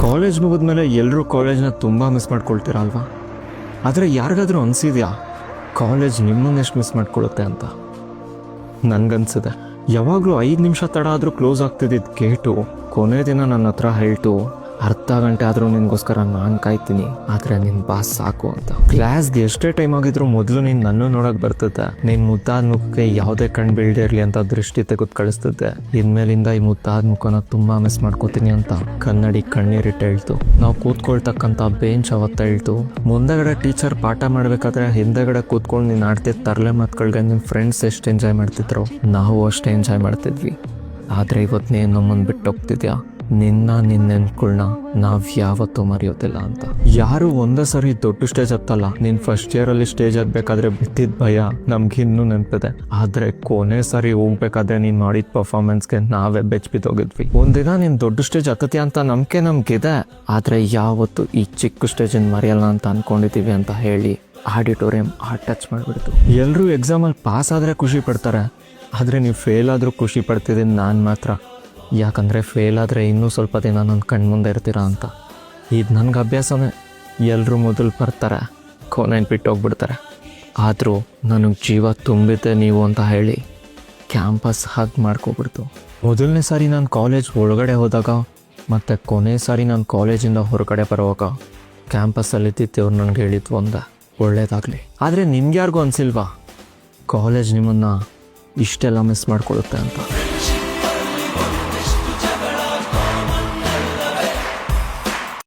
College ಮುಗಿದ್ಮೇಲೆ ಎಲ್ಲರೂ ಕಾಲೇಜ್ನ ತುಂಬ ಮಿಸ್ ಮಾಡ್ಕೊಳ್ತೀರ ಅಲ್ವಾ? ಆದರೆ ಯಾರಿಗಾದ್ರೂ ಅನಿಸಿದ್ಯಾ ಕಾಲೇಜ್ ನಿಮ್ಮನ್ನು ಎಷ್ಟು ಮಿಸ್ ಮಾಡ್ಕೊಳ್ಳುತ್ತೆ ಅಂತ? ನನಗನ್ಸಿದೆ. ಯಾವಾಗಲೂ 5 ನಿಮಿಷ ತಡ ಆದರೂ ಕ್ಲೋಸ್ ಆಗ್ತಿದ್ದಿದ್ದು ಗೇಟು ಕೊನೆ ದಿನ ನನ್ನ ಹತ್ರ ಹೇಳ್ತು ಅರ್ಧ ಗಂಟೆ ಆದರೂ ನಿನಗೋಸ್ಕರ ನಾನು ಕಾಯ್ತೀನಿ, ಆದರೆ ನಿನ್ನ ಬಾಸ್ ಸಾಕು ಅಂತ. ಕ್ಲಾಸ್ಗೆ ಎಷ್ಟೇ ಟೈಮ್ ಆಗಿದ್ರು ಮೊದಲು ನೀನು ನನ್ನ ನೋಡೋಕೆ ಬರ್ತಿದ್ದೆ. ನೀನು ಮುದ್ದಾದ ಮುಖಕ್ಕೆ ಯಾವುದೇ ಕಣ್ಣು ಬೀಳದೇ ಇರಲಿ ಅಂತ ದೃಷ್ಟಿ ತೆಗೆದು ಕಳಿಸ್ತಿದ್ದೆ. ಇನ್ಮೇಲಿಂದ ಈ ಮುದ್ದಾದ ಮುಖನ ತುಂಬ ಮಿಸ್ ಮಾಡ್ಕೋತೀನಿ ಅಂತ ಕನ್ನಡಿ ಕಣ್ಣೀರಿಟ್ಟು ಹೇಳ್ತು. ನಾವು ಕೂತ್ಕೊಳ್ತಕ್ಕಂಥ ಬೆಂಚ್ ಅವತ್ತ ಹೇಳ್ತು. ಮುಂದೆಗಡೆ ಟೀಚರ್ ಪಾಠ ಮಾಡಬೇಕಾದ್ರೆ ಹಿಂದೆಗಡೆ ಕೂತ್ಕೊಂಡು ನೀನು ಆಡ್ತಿದ್ದ ತರಲೆ ಮಾತುಗಳಿಗೆ ನಿನ್ನ ಫ್ರೆಂಡ್ಸ್ ಎಷ್ಟು ಎಂಜಾಯ್ ಮಾಡ್ತಿದ್ರು, ನಾವು ಅಷ್ಟೇ ಎಂಜಾಯ್ ಮಾಡ್ತಿದ್ವಿ. ಆದರೆ ಇವತ್ತು ನೀನು ನಮ್ಮನ್ನು ಬಿಟ್ಟು ಹೋಗ್ತಿದ್ಯಾ. ನಿನ್ನ ನೆನ್ಪುಗಳನ್ನ ನಾವು ಯಾವತ್ತೂ ಮರೆಯೋದಿಲ್ಲ ಅಂತ. ಯಾರು ಒಂದೇ ಸರಿ ದೊಡ್ಡ ಸ್ಟೇಜ್ ಹತ್ತಲ್ಲ. ನೀನು ಫಸ್ಟ್ ಇಯರಲ್ಲಿ ಸ್ಟೇಜ್ ಹತ್ಬೇಕಾದ್ರೆ ಬಿದ್ದಿದ್ದ ಭಯ ನಮ್ಗಿನ್ನೂ ನೆನಪಿದೆ. ಆದರೆ ಕೊನೆ ಸಾರಿ ಹೋಗ್ಬೇಕಾದ್ರೆ ನೀನು ಮಾಡಿದ ಪರ್ಫಾರ್ಮೆನ್ಸ್ಗೆ ನಾವೇ ಬೆಚ್ಬಿದ್ದೋಗಿದ್ವಿ. ಒಂದಿನ ನೀನು ದೊಡ್ಡ ಸ್ಟೇಜ್ ಹತ್ತತಿ ಅಂತ ನಂಬಿಕೆ ನಮಗಿದೆ, ಆದರೆ ಯಾವತ್ತು ಈ ಚಿಕ್ಕ ಸ್ಟೇಜನ್ನು ಮರೆಯಲ್ಲ ಅಂತ ಅಂದ್ಕೊಂಡಿದ್ದೀವಿ ಅಂತ ಹೇಳಿ ಆಡಿಟೋರಿಯಂ ಟಚ್ ಮಾಡಿಬಿಡ್ತು. ಎಲ್ಲರೂ ಎಕ್ಸಾಮಲ್ಲಿ ಪಾಸ್ ಆದರೆ ಖುಷಿ ಪಡ್ತಾರೆ, ಆದರೆ ನೀವು ಫೇಲ್ ಆದರೂ ಖುಷಿ ಪಡ್ತಿದ್ದೀನಿ ನಾನು ಮಾತ್ರ. ಯಾಕಂದರೆ ಫೇಲ್ ಆದರೆ ಇನ್ನೂ ಸ್ವಲ್ಪ ದಿನ ನನ್ನ ಕಣ್ಮುಂದೆ ಇರ್ತೀರಾ ಅಂತ. ಇದು ನನಗೆ ಅಭ್ಯಾಸನೇ. ಎಲ್ಲರೂ ಮೊದಲು ಬರ್ತಾರೆ, ಕೊನೆಗೆ ಬಿಟ್ಟು ಹೋಗ್ಬಿಡ್ತಾರೆ. ಆದರೂ ನನಗೆ ಜೀವ ತುಂಬಿದ್ದೆ ನೀವು ಅಂತ ಹೇಳಿ ಕ್ಯಾಂಪಸ್ ಹಗ್ ಮಾಡ್ಕೊಬಿಡ್ತು. ಮೊದಲನೇ ಸಾರಿ ನಾನು ಕಾಲೇಜ್ ಒಳಗಡೆ ಹೋದಾಗ ಮತ್ತು ಕೊನೆ ಸಾರಿ ನಾನು ಕಾಲೇಜಿಂದ ಹೊರಗಡೆ ಬರುವಾಗ ಕ್ಯಾಂಪಸ್ಸಲ್ಲಿದ್ದಿದ್ದೆವ್ರು ನನಗೆ ಹೇಳಿದ್ದು ಒಂದೇ, ಒಳ್ಳೇದಾಗಲಿ. ಆದರೆ ನಿಮ್ಗೆ ಯಾರಿಗೂ ಅನಿಸಿಲ್ವಾ ಕಾಲೇಜ್ ನಿಮ್ಮನ್ನು ಇಷ್ಟೆಲ್ಲ ಮಿಸ್ ಮಾಡ್ಕೊಳ್ಳುತ್ತೆ ಅಂತ?